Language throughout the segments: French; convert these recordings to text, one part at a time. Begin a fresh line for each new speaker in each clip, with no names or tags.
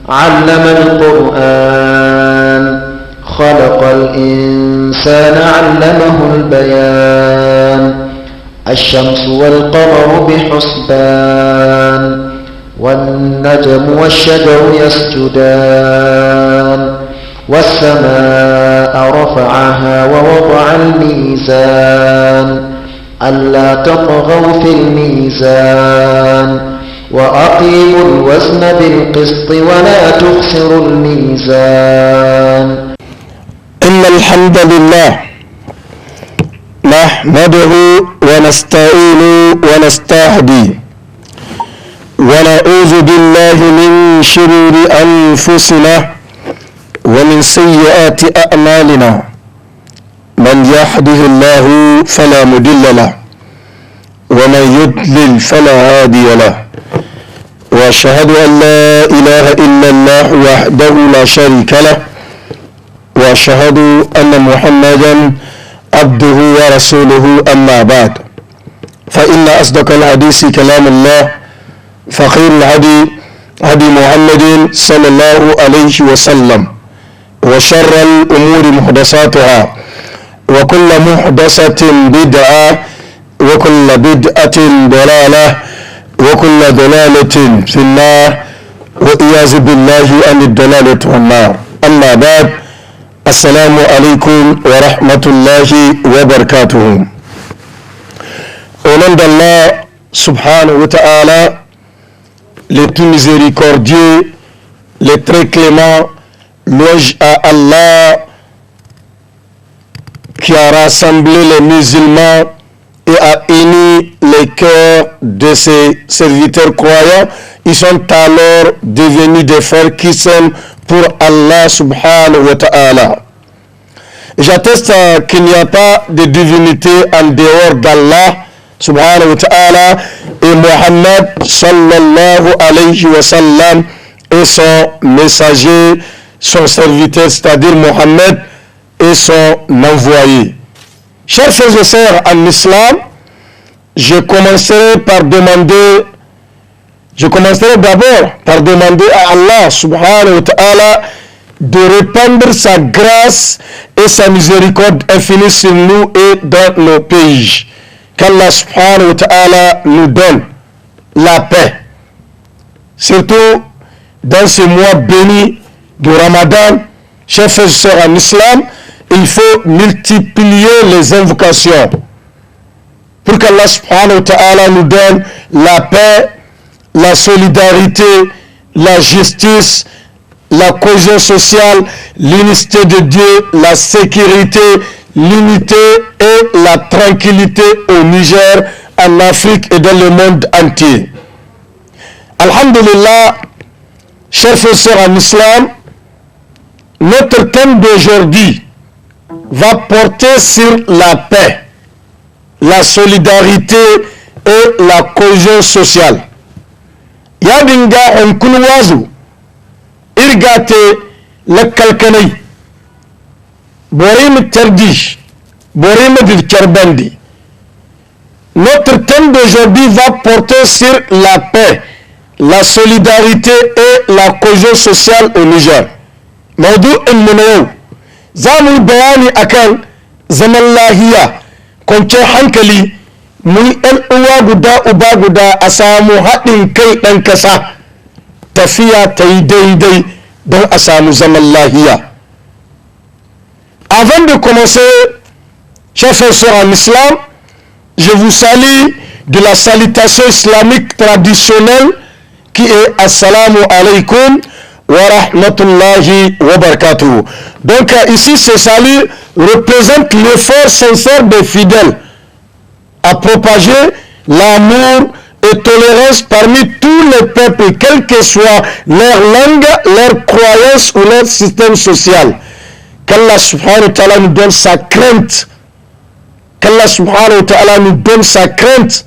علم القرآن خلق الإنسان علمه البيان الشمس والقمر بحسبان والنجم والشجر يسجدان والسماء رفعها ووضع الميزان ألا تطغوا في الميزان وأقيموا الوزن بالقسط ولا تخسروا الميزان
إن الحمد لله نحمده ونستعينه ونستهديه ونعوذ بالله من شرور أنفسنا ومن سيئات أعمالنا من يهده الله فلا مضل له ومن يضلل فلا هادي له وأشهد أن لا إله إلا الله وحده لا شريك له وأشهد أن محمدا عبده ورسوله أما بعد فإن أصدق الحديث كلام الله فخير الهدي هدي محمد صلى الله عليه وسلم وشر الأمور محدثاتها وكل محدثة بدعة وكل بدعة ضلالة وكل ضلالة في النار وإياذ بالله عن الضلالة والنار أما بعد السلام عليكم ورحمة الله وبركاته. Au nom d'Allah subhanahu wa ta'ala, le tout miséricordieux, le très clément, louange à Allah qui a rassemblé les musulmans et a uni les cœurs de ses serviteurs croyants. Ils sont alors devenus des frères qui s'aiment pour Allah subhanahu wa ta'ala. J'atteste qu'il n'y a pas de divinité en dehors d'Allah subhanahu wa ta'ala et Mohammed sallallahu alayhi wa sallam et son messager, son serviteur, c'est-à-dire Mohammed et son envoyé. Chers frères et sœurs en islam, je commencerai d'abord par demander à Allah subhanahu wa ta'ala de répandre sa grâce et sa miséricorde infinie sur nous et dans nos pays. Qu'Allah subhanahu wa ta'ala nous donne la paix. Surtout dans ce mois béni du Ramadan, chers frères et sœurs en islam, il faut multiplier les invocations pour qu'Allah subhanahu wa ta'ala nous donne la paix, la solidarité, la justice, la cohésion sociale, l'unité de Dieu, la sécurité, l'unité et la tranquillité au Niger, en Afrique et dans le monde entier. Alhamdulillah, chers frères et sœurs en islam, notre thème d'aujourd'hui va porter sur la paix, la solidarité et la cohésion sociale. Yadinga on kulwazu irgate lakalkanai borim terdi borim dilkarbandi. Notre thème d'aujourd'hui va porter sur la paix, la solidarité et la cohésion sociale au Niger. Mawdu'in mu na yau za mu bayani akan zaman lahiya, kwanciyar hankali, mu yi uwa guda uba guda a samu haɗin kai ɗan ƙasa, tafiya ta yi daidai don a samu zaman lahiya. Avant de commencer, chers frères et sœurs en islam, je vous salue de la salutation islamique traditionnelle qui est Assalamu alaikum wa rahmatullahi wa barakatuh. Donc ici, ce salut représente l'effort sincère des fidèles à propager l'amour et tolérance parmi tous les peuples, quelle que soit leur langue, leur croyance ou leur système social. Qu'Allah subhanahu wa ta'ala nous donne sa crainte. Qu'Allah subhanahu wa ta'ala nous donne sa crainte.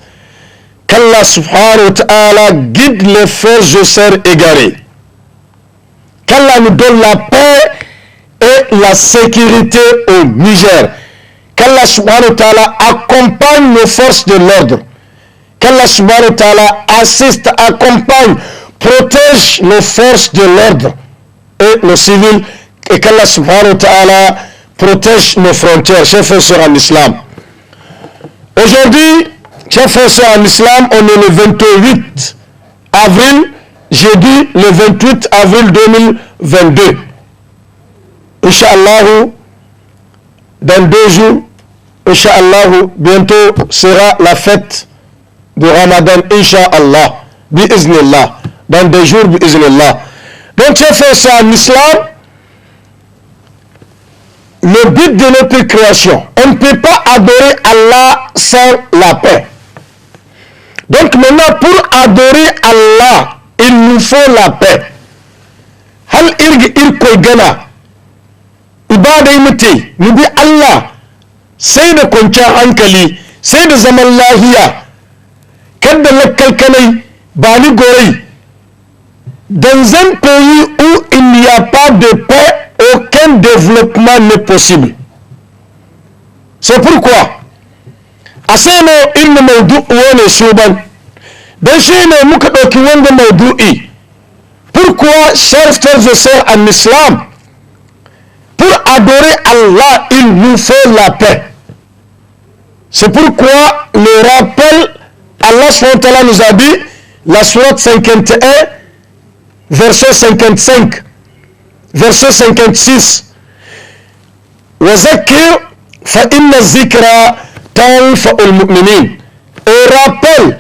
Qu'Allah subhanahu wa ta'ala guide les frères et sœurs égarés. Qu'Allah nous donne la paix et la sécurité au Niger. Qu'Allah subhanahu wa ta'ala accompagne nos forces de l'ordre. Qu'Allah subhanahu wa ta'ala assiste, accompagne protège nos forces de l'ordre et nos civils, et qu'Allah subhanahu wa ta'ala protège nos frontières, chers frères et sœurs en islam. Aujourd'hui, chers frères et sœurs en islam, on est le 28 avril, jeudi le 28 avril 2022. Inch'Allah, dans 2 jours, Inch'Allah, bientôt sera la fête de Ramadan, Inch'Allah, bi'iznillah, dans 2 jours, bi'iznillah. Donc, chers frères et sœurs en islam, le but de notre création, on ne peut pas adorer Allah sans la paix. Donc maintenant, pour adorer Allah, il nous faut la paix. Hal irko gana, ibada imiti, nous dit Allah, sai da kwanciyar hankali, sai da zaman lahiya, kada lakalkalai, ba ni gorai. Dans un pays où il n'y a pas de paix, aucun développement n'est possible. C'est pourquoi aseno ilmu maudu'u wane shuban dan shi ne muka ɗauki wanda maudu'i. Pourquoi, chers frères et sœurs en islam, pour adorer Allah, il nous faut la paix. C'est pourquoi le rappel, Allah SWT nous a dit, la sourate 51, verset 55, verset 56, وَذَكِّرْ فَإِنَّ الذِّكْرَ تَنْفَعُ الْمُؤْمِنِينَ. Et rappelle,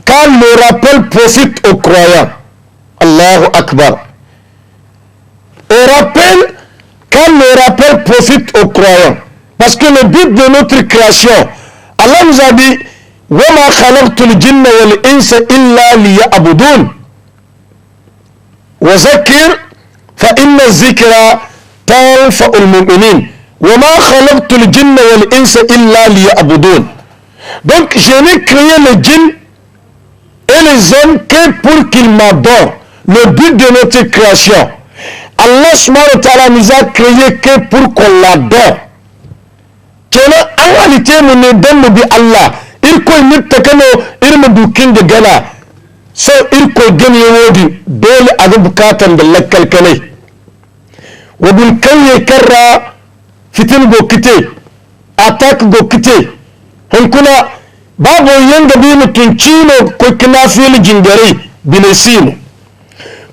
car le rappel profite aux croyants. Allahu Akbar. Et rappelle, car le rappel profite aux croyants. Parce que le but de notre création, Allah nous a dit, وَمَا خَلَقْتُ الْجِنَّ وَالْإِنسَ إِلَّا لِيَعْبُدُونَ. وَذَكِّرْ فإن الذكرى تنفع المؤمنين وما خلقت الجن والإنس إلا ليعبدون. Donc je n'ai créé les djinns et les hommes que pour qu'ils m'adorent. Le but de notre création, Allah subhanahu wa ta'ala nous a créé que pour qu'on l'adore. Kenan an halitte mu ne dan mu bi Allah. Irko mitta kano irmu dukin da gana. So irko gani wodi dole a ga bukatan da lakkalkalai. Wabin kanye karra fitin gokite, attack gokite, hankuna babu yanga bi mutum cino ko kina fili jingare binesino.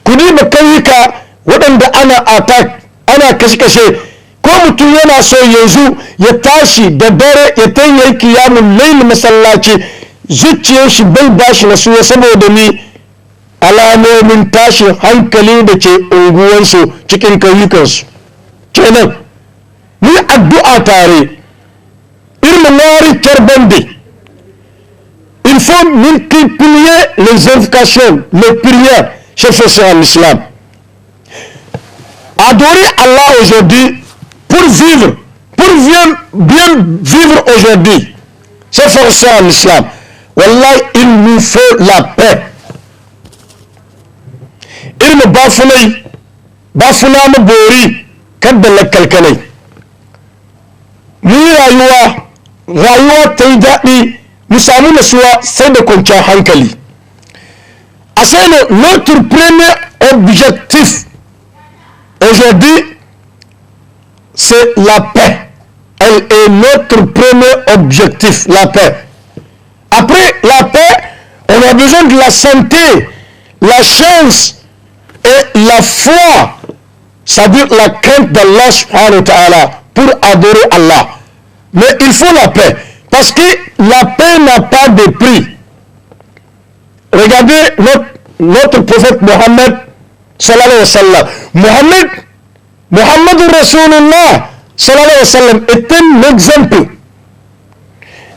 Kudi ba kayyuka waɗanda ana attack, ana kashe-kashe, ko mutum yana so yanzu ya tashi da dare ya tanye kiyamun laili masallaci, zuciyar shi bai bashi nasuwa saboda ni alamomin tashin hankali da ke unguwansu cikin kayyukansu. Kenan ni addu'a tare irin wari bande. Il faut multiplier les invocations, les prières chez frères en islam. Adorer Allah aujourd'hui pour vivre, bien vivre aujourd'hui, chez frères en islam. Wallah, il nous faut la paix. Il me bafuna me bori kadda lakalkalai. Mu rayuwa ta yi daɗi, mu samu nasuwa sai da kwanciyar hankali. A sai notre premier objectif aujourd'hui, c'est la paix. Elle est notre premier objectif, la paix. Après la paix, on a besoin de la santé, la chance et la foi, c'est-à-dire la crainte d'Allah subhanahu wa ta'ala pour adorer Allah. Mais il faut la paix, parce que la paix n'a pas de prix. Regardez notre prophète Mohammed sallallahu alayhi wa sallam. Mohammed Rasulullah sallallahu alayhi wa sallam est un exemple.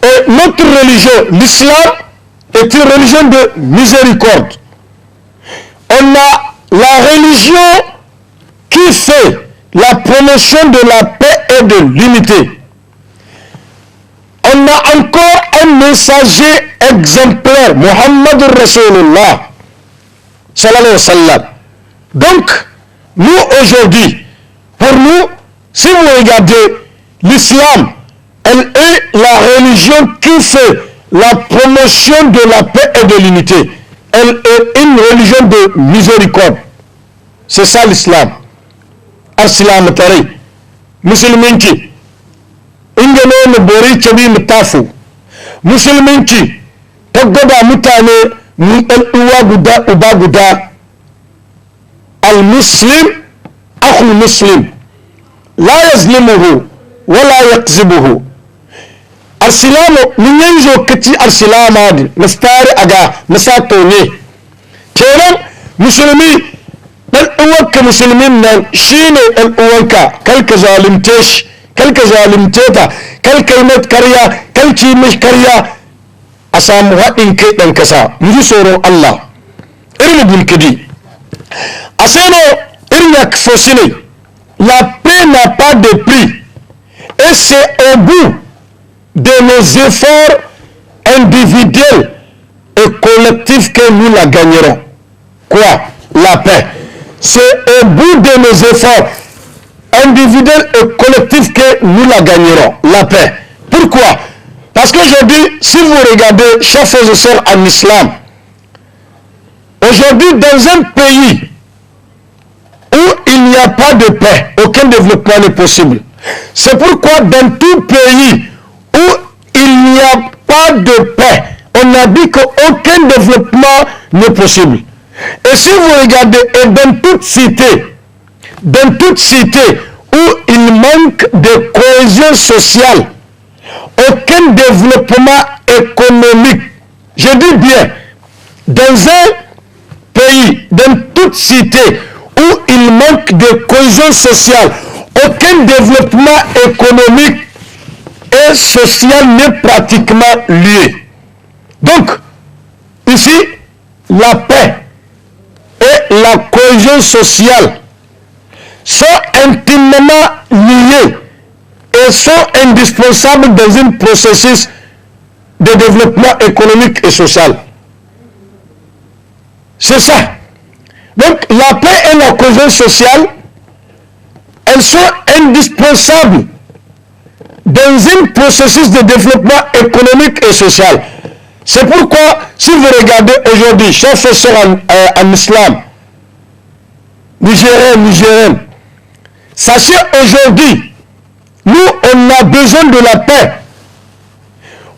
Et notre religion, l'islam, est une religion de miséricorde. On a la religion qui fait la promotion de la paix et de l'unité. On a encore un messager exemplaire, Mohammed Rasulullah sallallahu alayhi wa sallam. Donc, nous aujourd'hui, pour nous, si vous regardez l'islam, elle est la religion qui fait la promotion de la paix et de l'unité. elle est une religion de miséricorde. C'est ça l'islam. Arsilam tare. Musulminci. Ingano mu bori cebi mu tafu. Musulminci ta gwada mutane mu ɗan uwa guda uba guda. Al-Muslim akhul Muslim. La yazlimuhu wala yaqzibuhu. Arsilamu mun yanzu kaci arsilama din mastari aga masato ne. Kenan musulmi dan uwanka musulmin nan shine dan uwanka, kalka zalunce shi, kalka zalunce ta, kalka yi mata karya, kalki yi mishi karya, a samu haɗin kai ɗan kasa. Mu ji tsoron Allah. Irin bulkidi. A seno irin ya fosi ne. La paix n'a pas de prix. Et c'est au bout de nos efforts individuels et collectifs que nous la gagnerons. Quoi? La paix. C'est au bout de nos efforts individuels et collectifs que nous la gagnerons. La paix. Pourquoi? Parce qu'aujourd'hui, si vous regardez, chers frères et sœurs en islam, aujourd'hui, dans un pays où il n'y a pas de paix, aucun développement n'est possible. C'est pourquoi dans tout pays où il n'y a pas de paix, on a dit qu'aucun développement n'est possible. Et si vous regardez, et dans toute cité où il manque de cohésion sociale, aucun développement économique, je dis bien, dans un pays, dans toute cité où il manque de cohésion sociale, aucun développement économique et social n'est pratiquement lié. Donc, ici, la paix et la cohésion sociale sont intimement liées et sont indispensables dans un processus de développement économique et social. C'est ça. Donc, la paix et la cohésion sociale, elles sont indispensables dans un processus de développement économique et social. C'est pourquoi, si vous regardez aujourd'hui, chers frères en islam, Nigériens, sachez aujourd'hui, nous, on a besoin de la paix.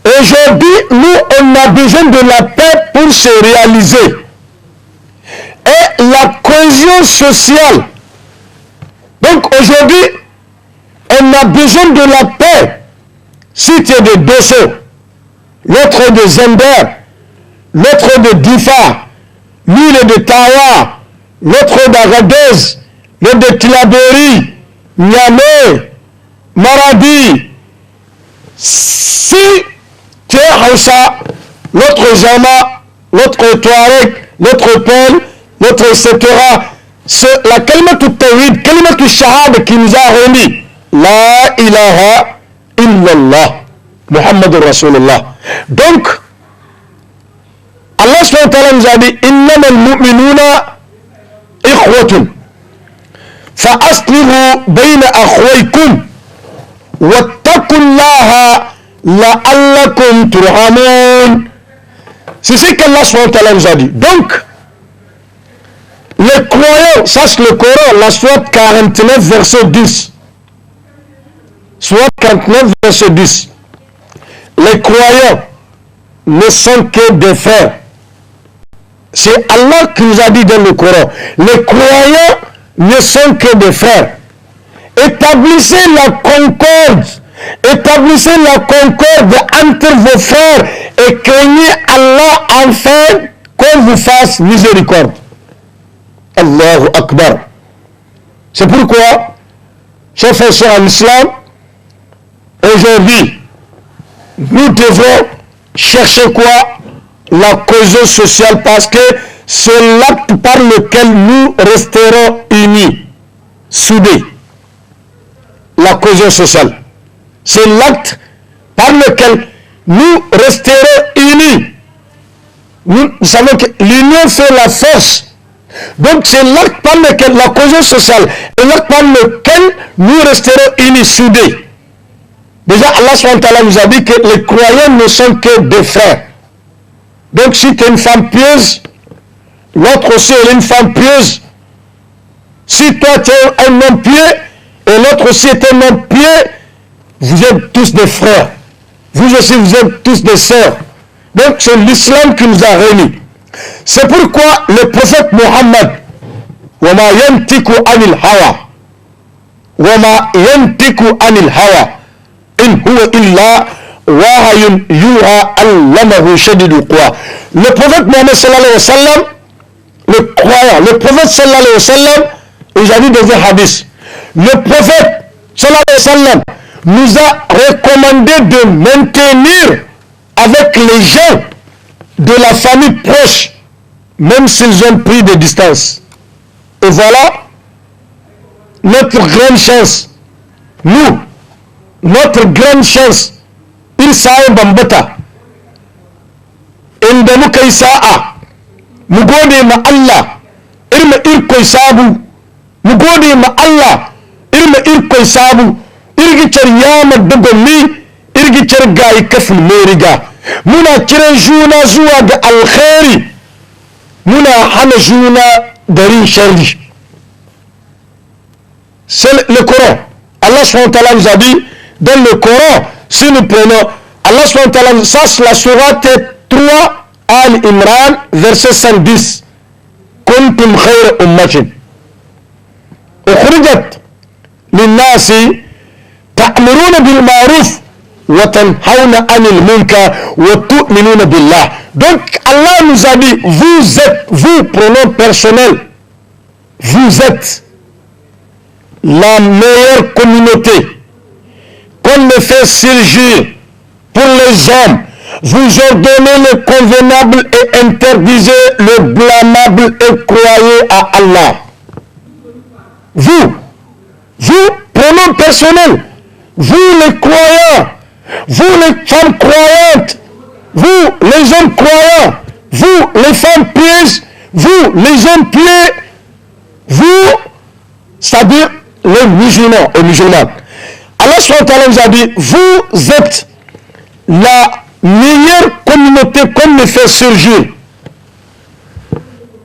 Aujourd'hui, nous, on a besoin de la paix pour se réaliser. Et la cohésion sociale. Donc aujourd'hui, on a besoin de la paix. Si tu es de Dosso, l'autre de Zender, l'autre de Difa, lui il est de Tawa, l'autre d'Agadez, l'autre de Tilaberi, Niamey, Maradi. Si tu es Hausa, l'autre Jama, l'autre Touareg, l'autre Peul, l'autre etc. C'est la kalimatu tawhid, kalimatu shahada qui nous a réunis. La ilaha illallah, Muhammadur Rasulullah. Donc, Allah subhanahu wa ta'ala nous a dit innama al-mu'minuna ikhwatun fa aslihu bayna akhwaykum wattaqullaha la'allakum turhamun. C'est ce qu'Allah subhanahu wa ta'ala nous a dit. Donc, les croyants, sache le Coran, la sourate 49 verset 10. Sourate 49 verset 10. Les croyants ne sont que des frères. C'est Allah qui nous a dit dans le Coran. Les croyants ne sont que des frères. Établissez la concorde. Établissez la concorde entre vos frères et craignez Allah afin qu'on vous fasse miséricorde. Allahu Akbar. C'est pourquoi, chers frères en islam, aujourd'hui, nous devons chercher quoi? La cohésion sociale, parce que c'est l'acte par lequel nous resterons unis, soudés. La cohésion sociale. C'est l'acte par lequel nous resterons unis. Nous savons que l'union fait la force. Donc c'est l'acte par lequel, la cohésion sociale, est l'acte par lequel nous resterons unis, soudés. Déjà, Allah SWT nous a dit que les croyants ne sont que des frères. Donc si tu es une femme pieuse, l'autre aussi est une femme pieuse. Si toi tu es un homme pieux et l'autre aussi est un homme pieux, vous êtes tous des frères. Vous aussi, vous êtes tous des sœurs. Donc c'est l'islam qui nous a réunis. C'est pourquoi le prophète Mohammed, وَمَا يَنْتِكُ عَنِ الْهَوَى وَمَا يَنْتِكُ عَنِ الْهَوَى إِنْ هُوَ إِلَّا وَحْيٌ يُوحَى عَلَّمَهُ شَدِيدُ الْقُوَى. Le prophète Mohammed sallallahu alayhi wa sallam, le croyant, le prophète sallallahu alayhi wa sallam, il a dit dans un hadith, le prophète sallallahu alayhi wa sallam nous a recommandé de maintenir avec les gens de la famille proche, même s'ils ont pris des distances. Et voilà notre grande chance. Nous, notre grande chance, il sa'a bambata. Inda muka yi sa'a, mu gode ma Allah, irma irkoi sabu, mu gode ma Allah, irma irkoi sabu, irgicar yamar dagonni, irgicar gayi kafin meriga. Muna kiran juna zuwa ga alkhairi, muna hana juna darin sharri. C'est le Coran. Allah subhanahu wa ta'ala nous a dit dans le Coran, si nous prenons Allah subhanahu wa ta'ala, ça c'est la sourate 3 Al-Imran verset 110. Kuntum khayra ummatin ukhrijat lin-nasi ta'muruna bil ma'ruf wa tanhauna 'anil munkar wa tu'minuna billah. Donc Allah nous a dit, vous êtes, vous pronom personnel, vous êtes la meilleure communauté qu'on me fait surgir pour les hommes. Vous ordonnez le convenable et interdisez le blâmable et croyez à Allah. Vous, pronom personnel, vous les croyants, vous les femmes croyantes, vous les hommes croyants, vous les femmes pieuses, vous les hommes pieux, vous, c'est-à-dire les musulmans et musulmanes. Allah subhanahu wa ta'ala nous a dit, vous êtes la meilleure communauté qu'on me fait surgir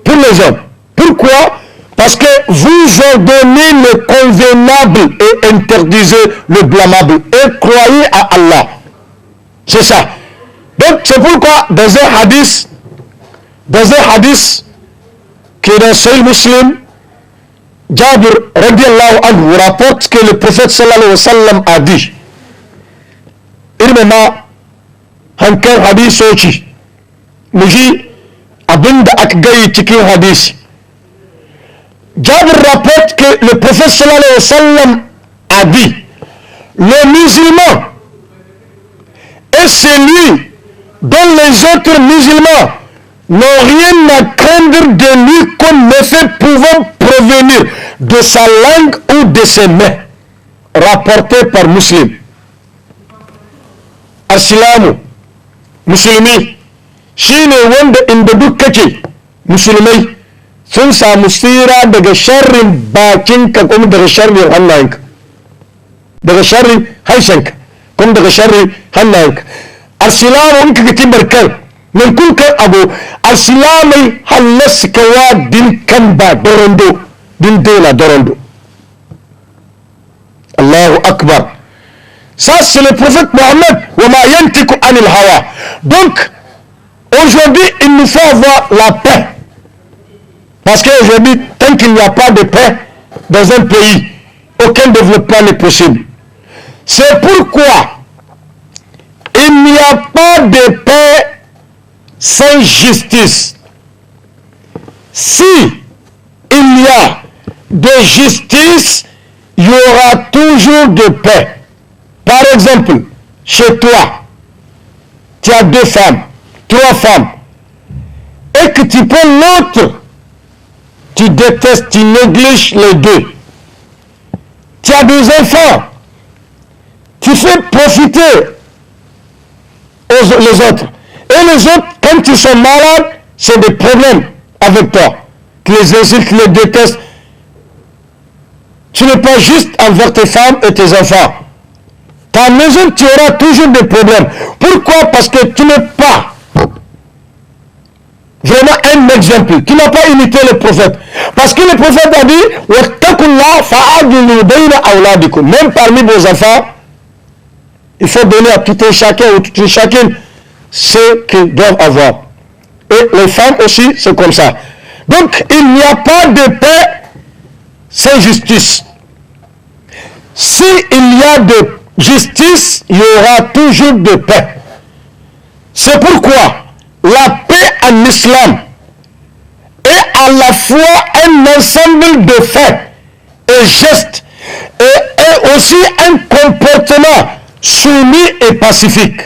pour les hommes. Pourquoi? Parce que vous ordonnez le convenable et interdisez le blâmable et croyez à Allah. C'est ça. Donc c'est pourquoi dans un hadith qui est dans Sahih Muslim, Jabir radiallahu anhu rapporte que le prophète sallallahu alayhi wa sallam a dit, irmama hankar hadisoci mu ji abinda aka gayi cikin hadisi. Jabir rapporte que le prophète sallallahu alayhi wa sallam a dit, le musulman est celui dont les autres musulmans n'ont rien à craindre de lui comme méfait pouvant provenir de sa langue ou de ses mains. Rapporté par Muslim. Asilamu, musulmi, shi ne wanda inda duk kake musulmai sun samu tsira daga sharrin bakinka kuma daga sharrin hannayenka. Daga sharrin harshenka kuma daga sharrin hannayenka. Asilamu in ka kibar kan nan kun kai abu asilamai hallaska wa din kan ba dorondo din dola dorondo. Allahu Akbar. Ça c'est le prophète Mohammed. Wa ma yantiku anil hawa. Donc aujourd'hui il nous faut avoir la paix. Parce qu'aujourd'hui tant qu'il n'y a pas de paix dans un pays, aucun développement n'est possible. C'est pourquoi il n'y a pas de paix sans justice. Si il y a de justice, il y aura toujours de paix. Par exemple, chez toi, tu as 2 femmes, 3 femmes, et que tu prends l'autre, tu détestes, tu négliges les 2. Tu as des enfants, tu fais profiter les autres. Et les autres, quand ils sont malades, c'est des problèmes avec toi. Tu les insultes, tu les détestes. Tu n'es pas juste envers tes femmes et tes enfants. Ta maison, tu auras toujours des problèmes. Pourquoi? Parce que tu n'es pas vraiment un exemple, qui n'a pas imité le prophète. Parce que le prophète a dit, même parmi vos enfants, il faut donner à tout un chacun ou toute une chacune ce qu'ils doivent avoir. Et les femmes aussi, c'est comme ça. Donc, il n'y a pas de paix sans justice. S'il y a de justice, il y aura toujours de paix. C'est pourquoi la paix en islam est à la fois un ensemble de faits et gestes et aussi un comportement soumis et pacifique.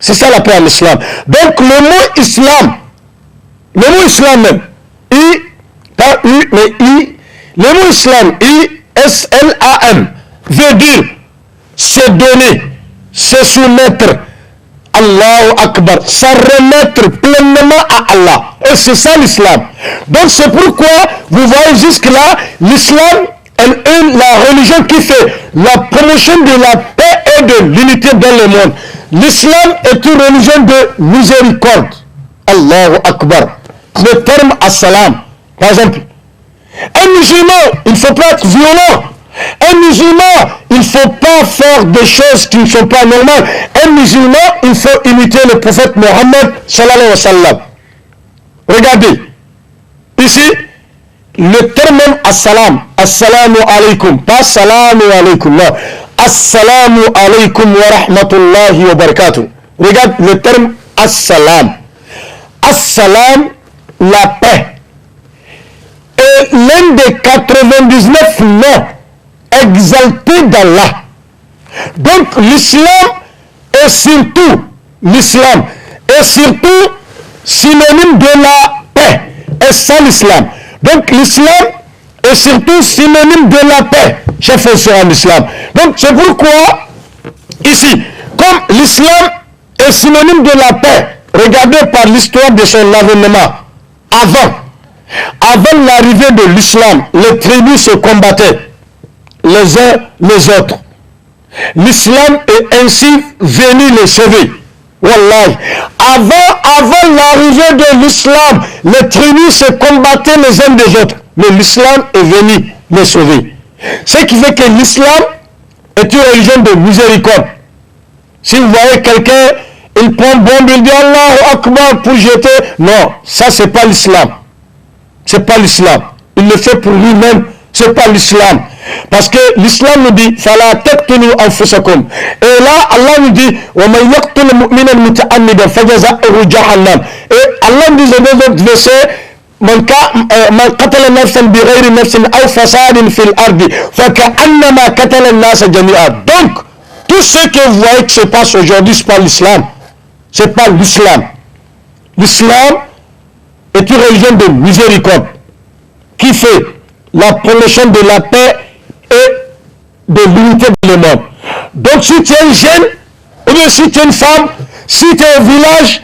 C'est ça la paix en islam. Donc le mot islam même, I, pas U, mais I, le mot islam, I-S-L-A-M, veut dire se donner, se soumettre, Allahu Akbar, s'en remettre pleinement à Allah. Et c'est ça l'islam. Donc c'est pourquoi, vous voyez jusque-là, l'islam est la religion qui fait la promotion de la paix et de l'unité dans le monde. L'islam est une religion de miséricorde. Allahu Akbar. Le terme as-salam, par exemple. Un musulman, il ne faut pas être violent. Un musulman, il ne faut pas faire des choses qui ne sont pas normales. Un musulman, il faut imiter le prophète Mohammed sallallahu alayhi wa sallam. Regardez, ici, le terme même as-salam, assalamu alaykum, pas salamu alaykum, non. Assalamu alaykum wa rahmatullahi wa barakatuh. Regarde le terme as-salam. As-salam, la paix. Et l'un des 99 noms exaltés d'Allah. Donc l'islam est surtout synonyme de la paix. Et ça l'islam. Donc l'islam est surtout synonyme de la paix. Chers frères en islam. Donc c'est pourquoi ici, comme l'islam est synonyme de la paix, regardez par l'histoire de son avènement. Avant l'arrivée de l'islam, les tribus se combattaient les uns les autres. L'islam est ainsi venu les sauver. Wallahi. Avant l'arrivée de l'islam, les tribus se combattaient les uns des autres. Mais l'islam est venu les sauver. Ce qui fait que l'islam est une religion de miséricorde. Si vous voyez quelqu'un, il prend bombe, il dit Allahu Akbar pour jeter. Non, ça c'est pas l'islam. C'est pas l'islam. Il le fait pour lui-même. C'est pas l'islam. Parce que l'islam nous dit fala taqtulu anfusakum. Et là Allah nous dit wa man yaqtul mu'mina muta'ammidan fajaza'uhu jahannam. Et Allah nous dit dans notre verset man qatala nafsan bighayri nafsin aw fasadin fil ardi faka'annama qatala an-nas jami'a. Donc tout ce que vous voyez qui se passe aujourd'hui, c'est pas l'islam. C'est pas l'islam. L'islam est une religion de miséricorde qui fait la promotion de la paix et de l'unité dans le monde. Donc si tu es un jeune, ou bien si tu es une femme, si tu es au village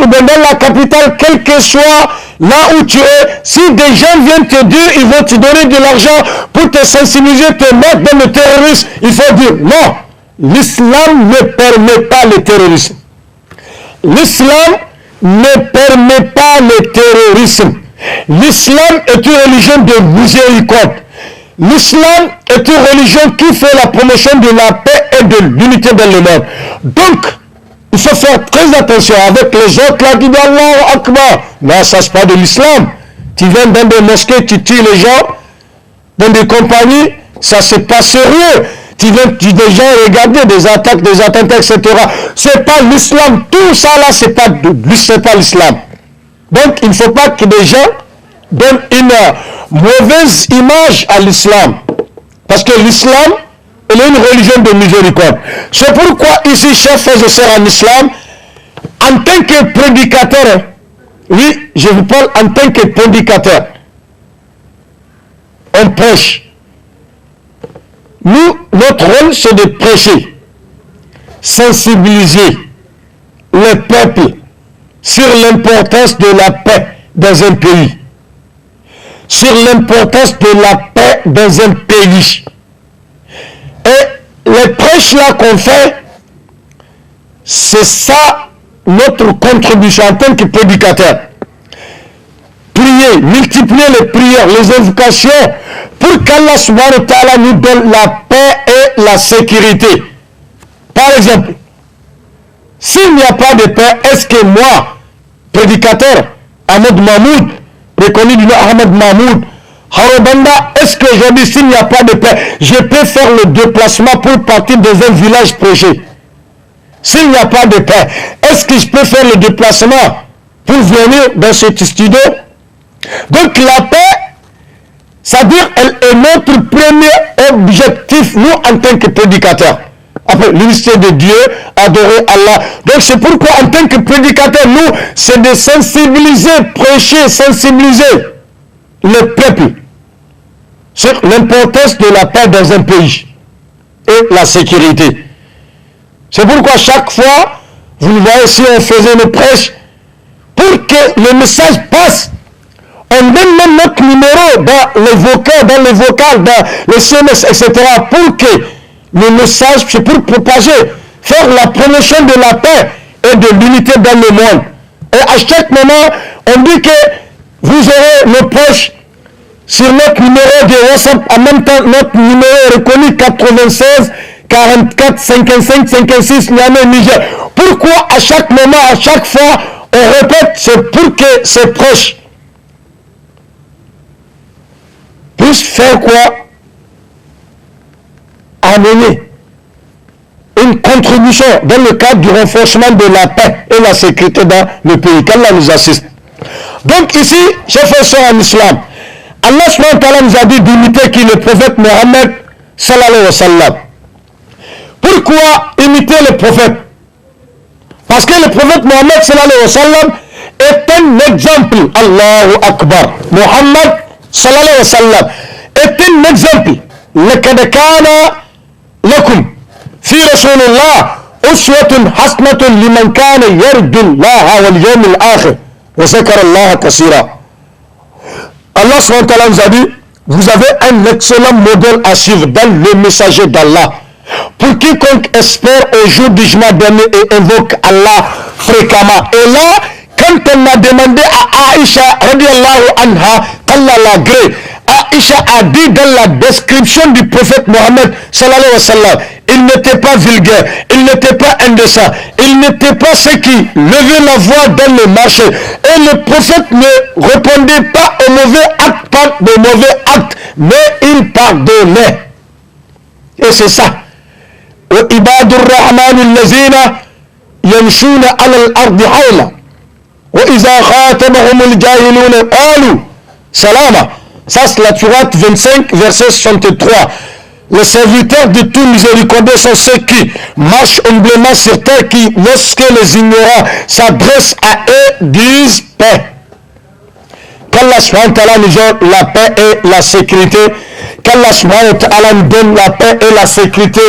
ou bien dans la capitale, quel que soit là où tu es, si des gens viennent te dire, ils vont te donner de l'argent pour te sensibiliser, te mettre dans le terrorisme, il faut dire non. L'islam ne permet pas le terrorisme. L'islam ne permet pas le terrorisme. L'islam est une religion de miséricorde. L'islam est une religion qui fait la promotion de la paix et de l'unité dans le monde. Donc, il faut faire très attention avec les autres là qui disent Allahu Akbar. Non, ça c'est pas de l'islam. Tu viens dans des mosquées, tu tues les gens, dans des compagnies, ça c'est pas sérieux. Tu viens des gens regarder des attaques, des attentats, etc. C'est pas l'islam. Tout ça là, c'est pas l'islam. Donc, il ne faut pas que des gens donnent une mauvaise image à l'islam. Parce que l'islam, elle est une religion de miséricorde. C'est pourquoi ici, chers frères et sœurs en islam, en tant que prédicateur, oui, je vous parle en tant que prédicateur, on prêche. Nous, notre rôle, c'est de prêcher, sensibiliser le peuple sur l'importance de la paix dans un pays. Sur l'importance de la paix dans un pays. Et les prêches là qu'on fait, c'est ça notre contribution en tant que prédicateur. Prier, multiplier les prières, les invocations, pour qu'Allah subhanahu wa ta'ala nous donne la paix et la sécurité. Par exemple, s'il n'y a pas de paix, est-ce que moi, prédicateur, Ahmed Mahmoud, reconnu du nom Ahmed Mahmoud, Harobanda, est-ce qu'aujourd'hui, s'il n'y a pas de paix, je peux faire le déplacement pour partir dans un village prêcher? S'il n'y a pas de paix, est-ce que je peux faire le déplacement pour venir dans ce studio? Donc la paix, c'est-à-dire elle est notre premier objectif, nous en tant que prédicateurs. Après, l'unité de Dieu, adorer Allah. Donc c'est pourquoi en tant que prédicateurs, nous, c'est de sensibiliser, prêcher, sensibiliser le peuple sur l'importance de la paix dans un pays et la sécurité. C'est pourquoi chaque fois, vous le voyez, si on faisait le prêche, pour que le message passe, on donne même notre numéro dans les vocales, dans les SMS, etc. pour que le message, c'est pour propager, faire la promotion de la paix et de l'unité dans le monde. Et à chaque moment, on dit que vous aurez nos proches sur notre numéro de WhatsApp, en même temps notre numéro est reconnu 96 44 55 56 Niamey Niger. Pourquoi à chaque moment, à chaque fois, on répète, c'est pour que ces proches puissent faire quoi? Amener une contribution dans le cadre du renforcement de la paix et la sécurité dans le pays. Qu'Allah nous assiste. Donc ici, chers frères en islam, Allah subhanahu wa ta'ala nous a dit d'imiter qui le prophète Mohammed sallallahu alayhi wa sallam. Pourquoi imiter le prophète? Parce que le prophète Mohammed sallallahu alayhi wa sallam est un exemple. Allahu Akbar. Mohammed sallallahu alayhi wa sallam est un exemple. لقد كان لكم في رسول الله أسوة حسنة لمن كان يرجو الله واليوم الآخر وذكر الله كثيرا. Allah subhanahu wa ta'ala nous a dit, vous avez un excellent modèle à suivre dans le messager d'Allah. Pour quiconque espère au jour du jugement dernier et invoque Allah fréquemment. Et là, quand on a demandé à Aïcha radiallahu anha qu'Allah l'agrée, Aïcha a dit dans la description du prophète Mohammed sallallahu alayhi wa sallam, il n'était pas vulgaire, il n'était pas indécent, il n'était pas ceux qui levaient la voix dans le marché. Et le prophète ne répondait pas aux mauvais actes par de mauvais actes, mais il pardonnait. Et c'est ça. وَإِبَادُ الرَّحْمَنِ الَّذِينَ يَمْشُونَ عَلَى الْأَرْضِ حَوْلًا وَإِذَا خَاطَبَهُمُ الْجَاهِلُونَ قَالُوا سَلَامًا. Ça c'est la sourate 25, verset 63. Les serviteurs de tout miséricordieux sont ceux qui marchent humblement sur terre, qui, lorsque les ignorants s'adressent à eux, disent paix. Qu'Allah subhanahu wa ta'ala nous donne la paix et la sécurité. Qu'Allah subhanahu wa ta'ala nous donne la paix et la sécurité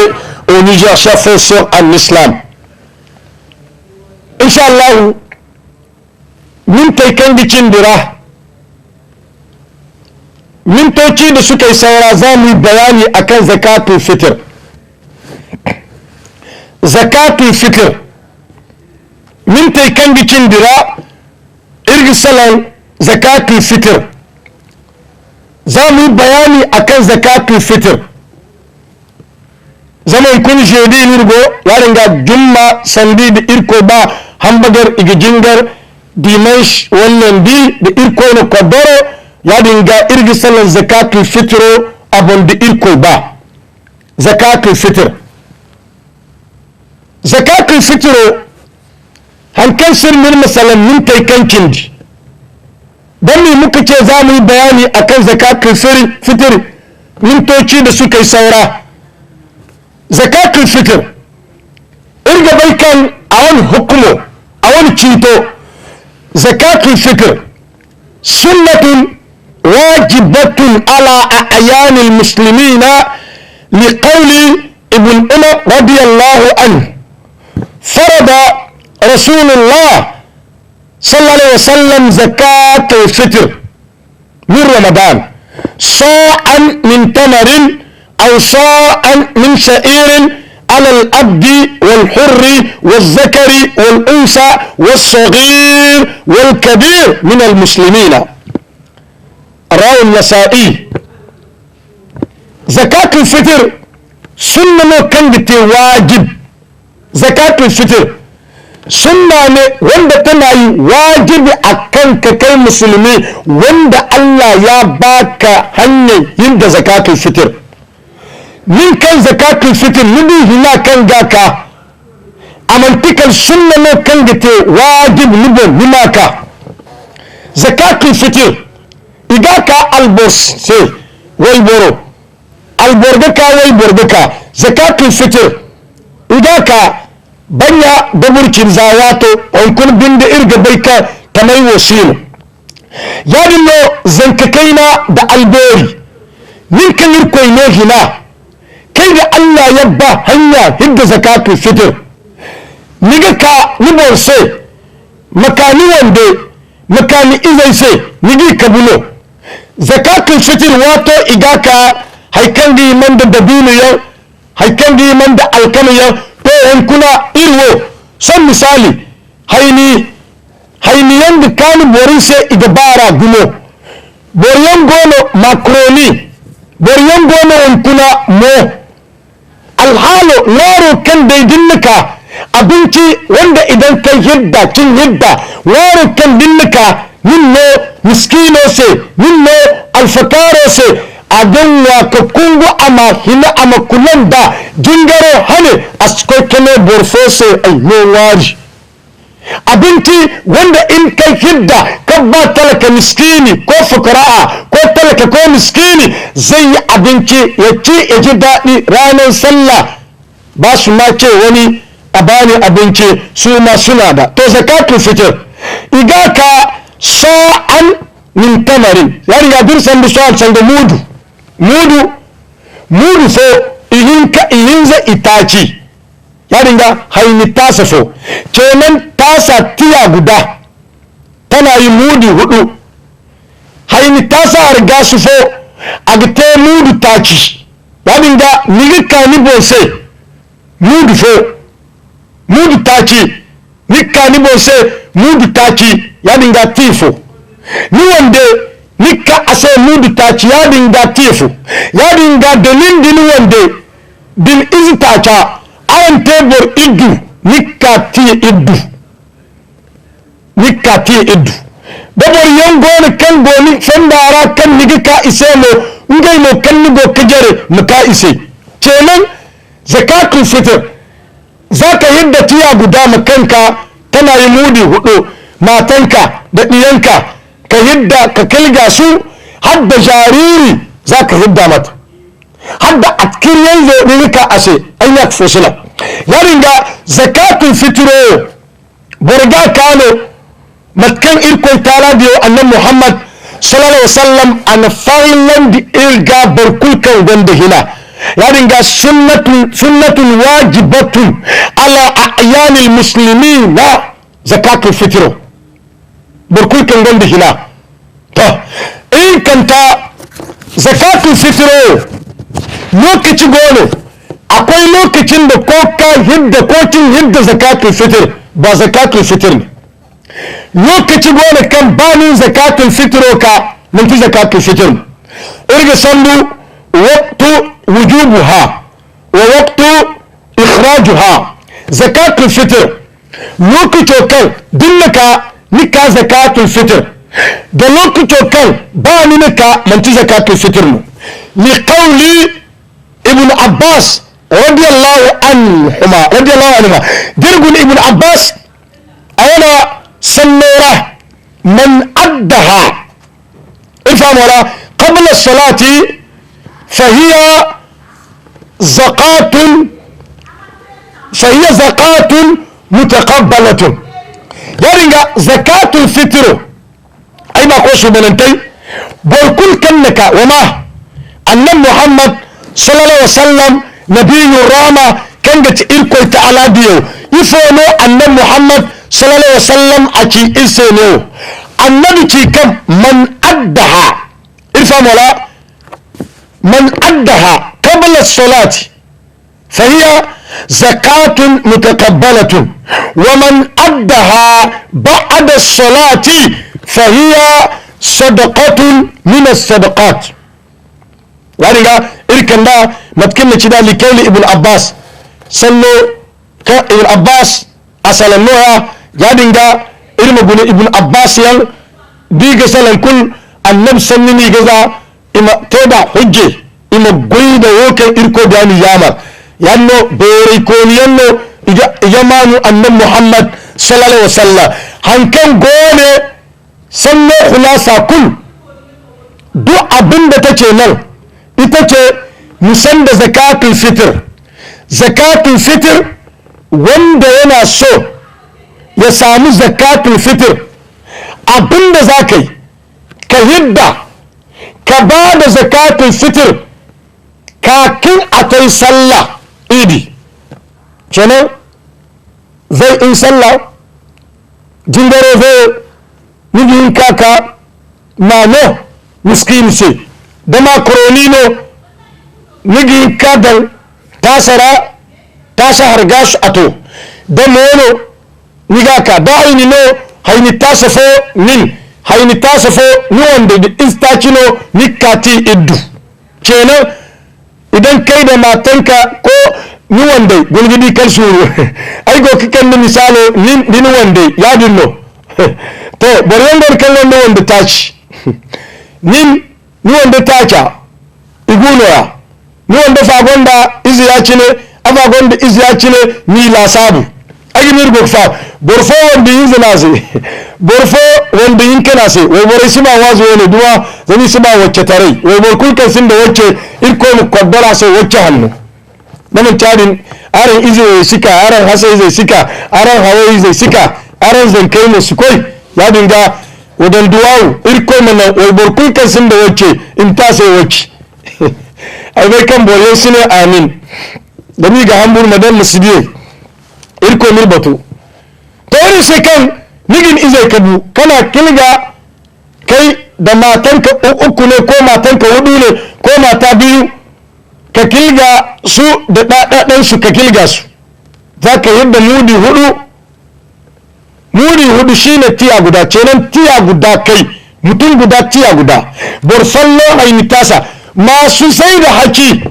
au Niger, chers frères et sœurs en islam. Inch'Allah, min quelqu'un dit dira, mintoci da suka yi saura za mu yi bayani akan zakatul fitr. Zakatul fitr mintai kan bikin dira irgisalan zakatul fitr. Za mu yi bayani akan zakatul fitr. Zaman kun jedi nirgo waringa jumma sandi da irko ba hambagar igijingar dimash wannan bi da irko na kwadoro yadinga irgisalan zakatul fitro abon da irko ba. Zakatul fitr. Zakatul fitro hankan sirmin masalan min kai kankin di. Dan ne muka ce za mu yi bayani akan zakatul fitr mintoci da suka yi saura. Zakatul fitr irga bai kan a wani hukumo a wani cito. Zakatul fitr sunnatun wajibatun ala a'yan al-muslimin liqawli ibn Umar radiyallahu anhu farada rasulullah sallallahu alaihi wasallam zakatul fitr min ramadan sa'an min tamarin أو صاعا من شعير على العبد والحر والذكر والأنثى والصغير والكبير من المسلمين. رواه النسائي. زكاة الفطر سنة كانت واجب. زكاة الفطر sunna ne wanda tana yi wajibi a kanka kai musulmi wanda Allah ya baka hanyar yin da zakatul fitr. Min kan zakatul fitr nubi hina kan gaka amantikal sunna ne kan gite wajib nubo nimaka zakatul fitr igaka albos se way boro alborgaka way borgaka zakatul fitr igaka banya da burkin zawato on kun binde irga baika tamai wasilo yadin no zankakaina da albori min kan irkoi ne hina kai da Allah ya ba hanya hidda zakatul fitr niga ka nibon sai makani wande makani izai sai nigi kabulo zakatul fitr wato igaka haikan di man da dabino yau haikan di man da alkama yau to yankuna irwo son misali hainiyan da kani borin sai iga bara gumo boriyan gono makroni boriyan gono yankuna mo alhalo laro kan daidinnika abinci wanda idan kai hidda cin hidda laro kan dinnika ninno miskino se ninno alfakaro se adon wa ka kungu ama hina ama kulan da jingaro hane asko kene borfose ay no wari abinci wanda in kai hidda ka ba talaka miskini ko fukara'a ko talaka ko miskini zai yi abinci ya ci ya ji daɗi ranar sallah ba su ma ce wani a bani abinci su ma suna da to zakatul fitr igaka sa'an min tamarin ya riga birsan da sa'an san da mudu fo ihinza itaci ya riga haini tasa fo kenan tasa tiya guda tana yi mudi 4 haini tasa riga su fo a gite mudu taci ya riga nigika ni bose mudu taci nika ni bose mudu taci ya riga tifo ni wande nika ase mudu taci ya dinga tifu ya dinga dalin din wande din izitaca ayan tebur iddu nika ti iddu babor yangoni kan goni fandara kan nigi ka ise mo ngai mo kan nigo kajare muka ise kenan zakatul fitr zaka yadda tiya guda makanka tana yi mudi 4 matanka da diyanka ka yadda ka kilga su hadda jariri za ka yadda mata hadda atkiriyar zoɓi ka ase an yi fosila ya ringa zakatun fitiro burga kano matkan irkon tara da yau annan muhammad sallallahu alaihi wasallam an farlan da irga barkulkan wanda hina ya ringa sunnatun wajibatun ala a'yanil muslimin na zakatun fitiro barkulkan wanda hina to in kanta zakatul fitro lokaci gono akwai lokacin da ko ka hidda ko kin hidda zakatul fitr ba zakatul fitr ne lokaci gono kan bani zakatul fitro ka mun fi zakatul fitr irga sandu waqtu wujubuha wa waqtu ikhrajuha zakatul fitr lokaci kan dinnaka nika zakatul fitr da lokacin kan ba ni nika manci zakatul fitr mu li qawli ibn abbas radiyallahu anhu dirgun ibn abbas ayana sannora man addaha ifham wala qabla as-salati fahiya zakatun mutaqabbalatun yaringa zakatul fitr ay ba ko shugabantai borkul kannaka wama annan muhammad sallallahu alaihi wasallam nabiyur rama kanga ci irko ta'ala biyo ifono annan muhammad sallallahu alaihi wasallam aki iseno annabi ci kam man addaha irfa mola man addaha qabla as-salati fahiya زكاة متقبلة ومن أدها بعد الصلاة فهي صدقة من الصدقات. يعني إركن لا متكلم كده لكيل ابن عباس صلوا ابن عباس أسألنوها يعني إرم ابن عباس يعني ديك سألن كل النبي سنني جزا إما تبع حجة إما قيد وكي إركو داني يامر يانو بوريكون يانو يمانو أن محمد صلى الله عليه وسلم هنكن قولي سنة خلاصة كل دو أبن بتاچه نل إتاچه مسند زكاة الفطر. زكاة الفطر wanda yana so ya sami zakatul fitr abinda za ka yi ka hidda ka ba da zakatul fitr kakin a kai sallah idi kenan zai in sallah jingare zai yin kaka nano miskin ce da makaroni no nigin kadal tasara ta shahar gashi ato da mono niga ka da haini no haini tasafo nin haini tasafo ni wanda da istakino nikati iddu kenan idan kai da matanka ko ni wanda gulgidi kan suru ai go kikan ni misalo ni wanda ya dinno to bari wanda kan wanda taci ni wanda taca igunoya ni wanda fagonda izi ya ci ne abagon da izi ya ci ne ni la sabu agimir gokfa borfo wanda yin zina se borfo wanda yin kana se wai bore shi ma wazo ne duwa zani shi ma wacce tare wai bor kulkan sin da wacce irko mu kwaddara sai wacce hannu nan tarin aran izi zai sika aran hasa zai sika aran hawai zai sika aran zankai ne su koi ya dinga wadan duwawu irko mana wai bor kulkan sin da wacce in ta sai wacce ai bai kan bore shi ne amin da mi ga hambur madan musibiye irko mirbatu to wani sai kan nigin izai kabu kana kilga kai da matanka uku ne ko matanka hudu ne ko mata biyu ka kilga su da ɗaɗaɗen su ka kilga su za ka yadda mudi hudu shine tiya guda kenan tiya guda kai mutum guda tiya guda borsallo haini tasa masu sai da haki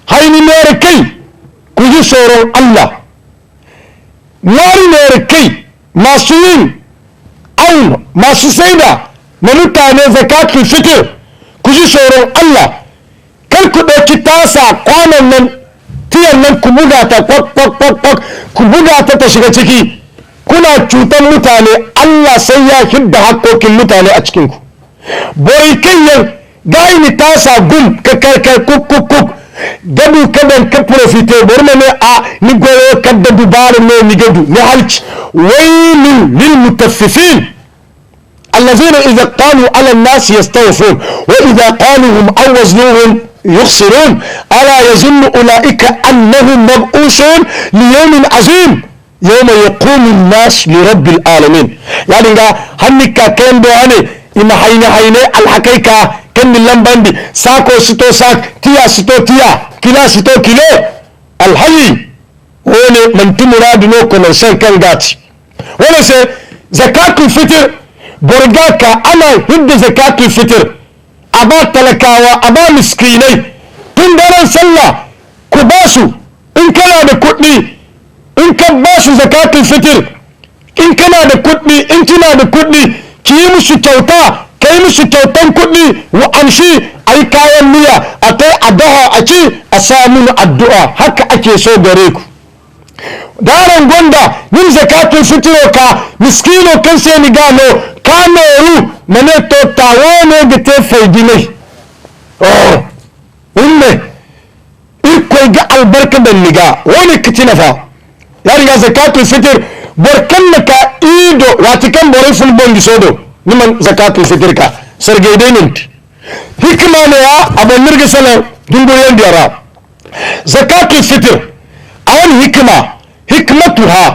haini mere kai ku ji tsoron Allah wari mere kai masu yin auna masu sai da na mutane zakatul fitr ku ji tsoron Allah kar ku ɗauki tasa kwanan nan tiyan nan ku buga ta kwak ku buga ta shiga ciki kuna cutar mutane Allah sai ya hidda haƙoƙin mutane a cikinku boy kayyar gaini tasa gum ka karkar kuk gadu kadan ka profite borma ne a ni goyo kadda dubar ne ni gadu ni halci wailun lil mutaffifin allazina idza qalu ala an-nas yastawfun wa idza qaluhum aw waznuhum yukhsirun ala yazunnu ulaika annahum mab'usun li yawmin azim yawma yaqumu an-nas li rabbil alamin yani ga hannika kendo ane ina hayne alhakaika kan lambandi sako sito sak tiya sito tiya kila sito kilo alhayi wone manti muradu no kono san kan gati wone se zakatul fitr borgaka ana hidda zakatul fitr aba talakawa aba miskinai tun daren sallah ku basu in kana da kuɗi in ka basu zakatul fitr in kana da kuɗi in kina da kuɗi ki yi musu kyauta kai musu kyautan kuɗi wa amshi ai kayan miya a kai a daha a ci a samun addu'a haka ake so gare ku daren gonda yin zakatun fitiro ka miskino kan sai ni gano ka meru mane to tawo ne ga te faidinai umme ikoi ga albarka da niga wani kitina fa ya riga zakatun fitir borkan ka ido wati kan bore ful bondi sodo niman zakatul fitr ka sargede ninti hikma ne ya abon nirga sala dungo yan diara zakatul fitr awan hikmatuha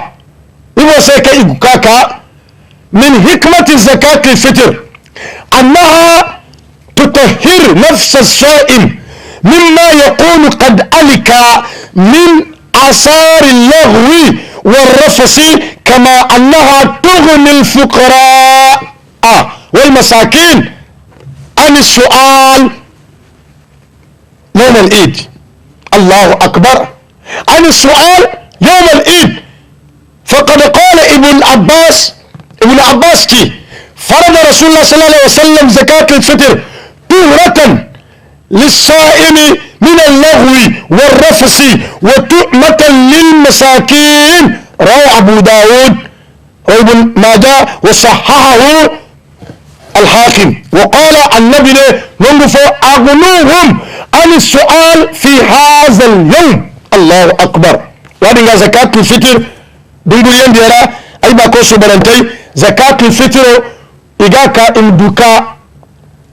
ibo sai kai kaka min hikmati zakatul fitr annaha tutahhir nafs as-sa'im mimma yaqulu qad alika min آثار اللغو والرفث كما أنها تغني الفقراء والمساكين عن السؤال يوم العيد. الله أكبر، عن السؤال يوم العيد. فقد قال ابن عباس كي فرض رسول الله صلى الله عليه وسلم زكاة الفطر طهرة للصائم من اللغو والرفث وتؤمة للمساكين. رواه أبو داود وابن ماجه وصححه الحاكم. وقال النبي ننظف أغنوهم عن السؤال في هذا اليوم. الله أكبر. وهذه زكاة الفطر بيقول ينديرا أي باكوسو بلانتي زكاة الفطر إيجاكا إمدوكا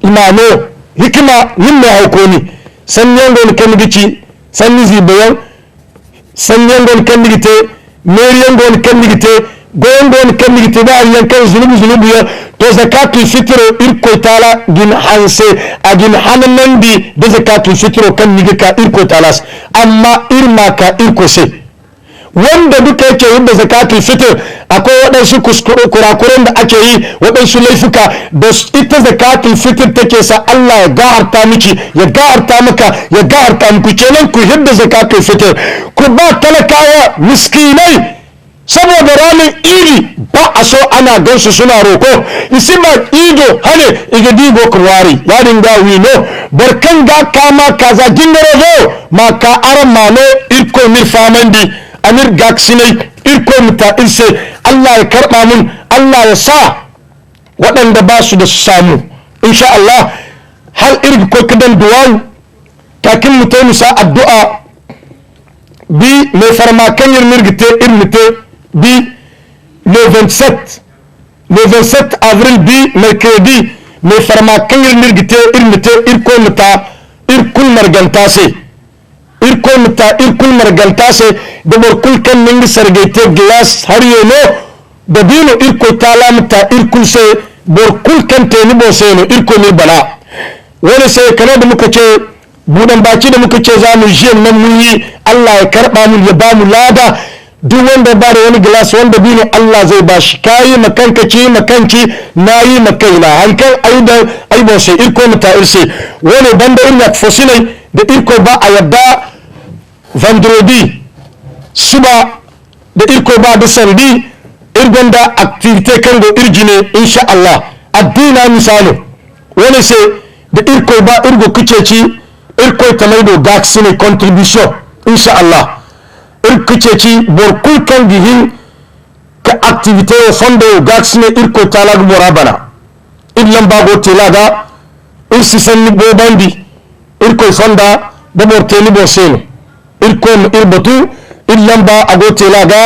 إمانو hikima nimme haukoni sanyangon kandigiti sannizi bayan sanyangon kandigite meriyangon kandigite goyangon kandigite ba yankan zunubu ya to zakatul fitr irko tala gin hanse agin hanandi da zakatul fitr kan nigika irko talas amma irma ka irko se wanda duka yake yin da zakatul fitr akwai waɗansu kurakuren da ake yi, waɗansu laifuka da ita zakatul fitr take sa Allah ya gaharta miki, ya gaharta maka, ya gaharta muku. kenan ku hidda zakatul fitr, ku ba talakawa miskinai, saboda ranar iri ba a so ana gansu suna roko isi ba ido hane igadi go kurwari ya dinga wino barkan ga kama kaza dingaro ma ka aran mano irko mir famandi amir gaksinai irko muta irse Allah ya karba mun, Allah ya sa waɗanda ba su da su samu insha Allah. hal irgi ko kadan duwawu takin mutai musa addu'a bi mai farma kan mirgite irmite bi le 27 avril bi mercredi mai farma kan mirgite irmite irko muta irkul margantase irkul margantase da barkul kan ningi sargaite glass har yeno da bino irko talamta irkul se barkul kan teni boseno irko ne bala wani sai kana da muka ce budan baki da muka ce za mu jiyan nan mun yi Allah ya karba mu ya ba mu lada. duk wanda ba da wani glass wanda bino Allah zai ba shi, kayi makankaci makanki nayi makaina hankan ai ba sai irko muta irse wani banda irna fosinai da irko ba a yadda vendredi suba da irko ba da sandi irgonda activité kan go irjine insha Allah addina misalo wani sai da irko ba irgo kuceci irko tamaido gaxine contribution insha Allah irkuceci borkul kan gihin ka activité fondo gaxine irko talag morabana illan bago telaga irsi sanni bobandi irko fonda da morteli boseno irko irbatu illan ba ago telaga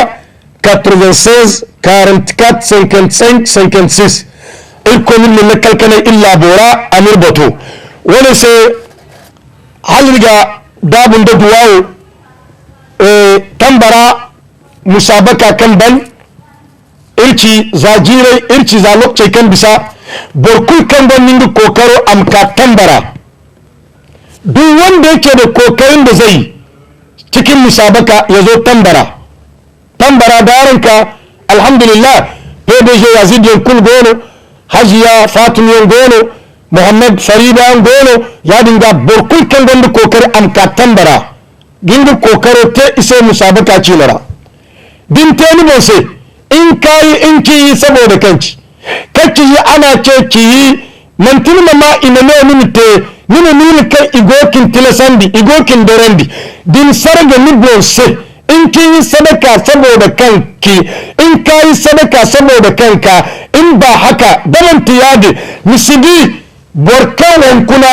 96 44 55 56 irko min na kalkana illa bora amir batu wani sai halriga dabun da duwawo tambara musabaka kan ban irci zajirai irci za lokacin kan bisa borkul kan ban ninga kokaro amka tambara duk wanda yake da kokarin da zai cikin musabaka ya zo tambara da yaranka alhamdulillah pdg yazid yankul gono hajiya fatima gono muhammad farida gono ya dinga borkul kan ban da kokari amka tambara gindu kokaro te ise musabaka cilara din teni bonse in kayi in kiyi saboda kanci kacci yi ana ce kiyi nan tilma ma ina ne nini kai igokin tilasandi igokin dorandi din sarga ni bonse in kiyi sadaka saboda kanki in kayi sadaka saboda kanka in ba haka daman tiyade misigi borkan kuna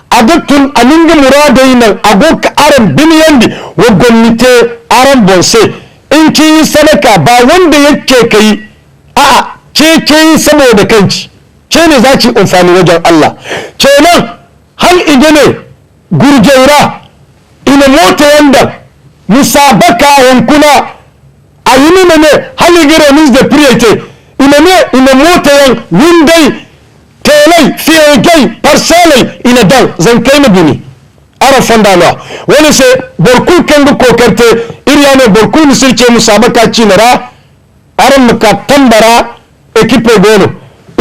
agatun aninga muradainan agoka aran biniyandi wa gwamnati aran bonse in ki yi sadaka ba wanda yake kai a ke yi saboda kanci ke ne za ki amfani wajen Allah kenan hal igene gurjaura ina mota yanda musabaka yankuna a yi nuna ne hal igere mis da priyete ina mota yan windai telai fiye gai parcelai ina dan zan kai na bini ara fondalo wani se borkul kangu kokarte iriyane borkul misirce musabaka cinara aran muka tambara ekipe gono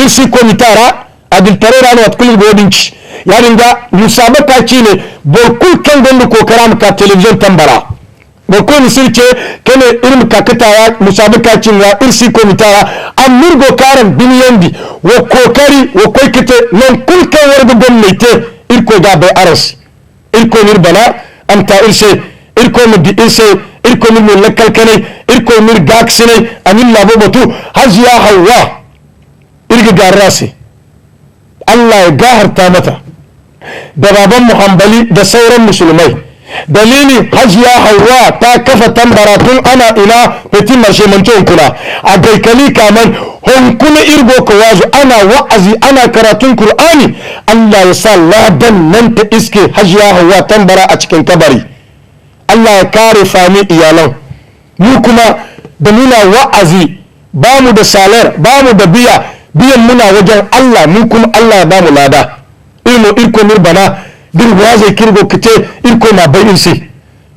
irsi komitara adil tarera no atkul godinci yaringa musabaka cine borkul kangu kokara muka television tambara borkul misirce kene irin kakatawa musabaka cinara irsi komitara amurgo karan biniyandi wo kokari wo koykete non kulkan wargo gomnite irko ga bay aras irko mir bana anta irse irko mudi irse irko mir lakkal kane irko mir gaksine anin labo batu hajiya hawa irga garrasi Allah ya gaharta mata da baban muhambali da sauran musulmai dalili hajiya hawa ta kafa tambaratun ana ina fitin marshe manton kula a gaikali kaman hunkuna irgo ka wazo ana wa'azi ana karatun Kur'ani Allah ya sa ladan nan ta iske hajiya hawa tambara a cikin kabari Allah ya kare fami iyalan mu kuma da muna wa'azi ba mu da salar ba mu da biyan muna wajen Allah mu kuma Allah ya ba mu lada irko mirbana din waze kirgo kite irko na bai irse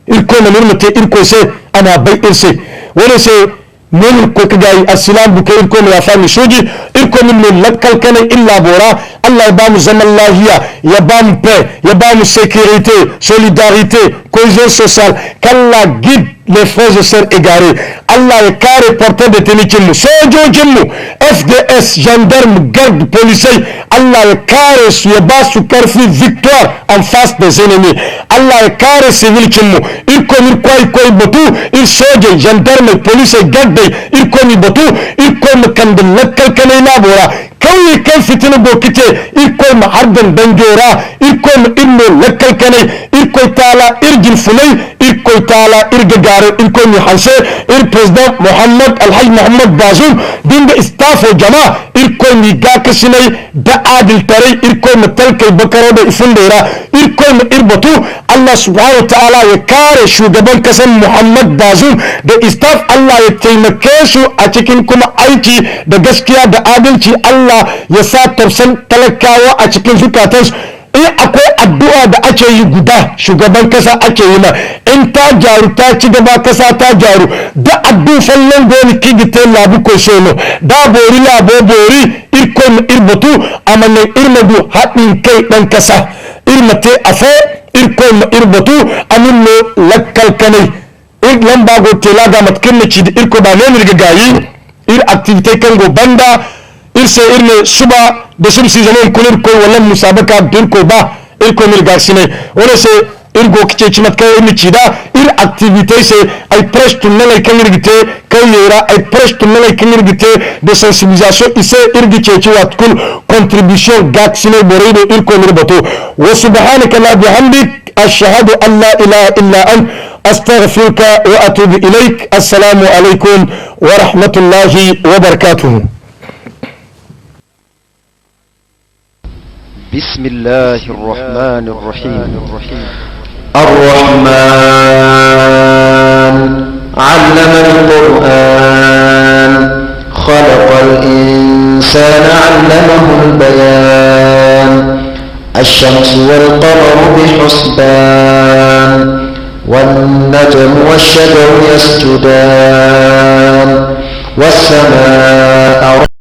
irko na nurmate irko se ana bai irse wani sai mun ko kagayi assalam buke irko ya fami soji irko min lakkal kana illa bora Allah ya ba mu zaman lafiya ya ba mu paix ya ba mu sécurité solidarité cohésion sociale kalla guide les frères et sœurs égarés Allah ya kare porteur de tenikinmu sojojinmu FDS gendarme garde policier Allah ya kare su ya ba su karfi victoire en face des ennemis Allah ya kare civilkinmu irko mi koy batu ir soje gendarme policier garde irko mi batu irko mi kandin lakkal kanai labora kawai kan fitina bokite irko mi hardan danjora irko mi irno lakkal kanai irko tala irgin fulai irko tala irgagare irko mi hanse ir president Muhammad Alhaji Muhammad Bazoum dinga istafo jama'a irko mi gakasinai da adil tare irko mi talkai bakaro da ifundera irko mi irbatu Allah subhanahu wa ta'ala ya kare shugaban kasan Muhammad Bazoum da istaf Allah ya taimake su a cikin kuma aiki da gaskiya da adalci Allah ya sa tausan talakawa a cikin zukatansu in akwai addu'a da ake yi guda shugaban kasa ake yi ma in ta jaru ta ci gaba kasa ta jaru da addu fallon goni kigite labu ko sono da bori labo bori irkon irbatu amanan irmadu haɗin kai ɗan kasa irmate afe irkon irbatu aminno lakkal kanai ir lamba go tela ga matkin ci da irko ba ne mirga gayi ir activité kan go banda ir sai irne suba da subsi zaman kulir ko wallan musabaka din ko ba ir ko mirga sine wala sai irgo kice ci mat kay ni ci da ir activité sai ay presse tun nalay kan irgite kay yera ay presse tun nalay kan irgite de sensibilisation ise irgice ci wat kul contribution gak sine boredo ir ko mirbato wa subhanaka la bihamdik ashhadu an la ilaha illa ant أستغفرك وأتوب إليك السلام عليكم ورحمة الله وبركاته
بسم الله الرحمن الرحيم الرحمن علم القرآن خلق الإنسان علمه البيان الشمس والقمر بحسبان والنجم والشجر يسجدان والسماء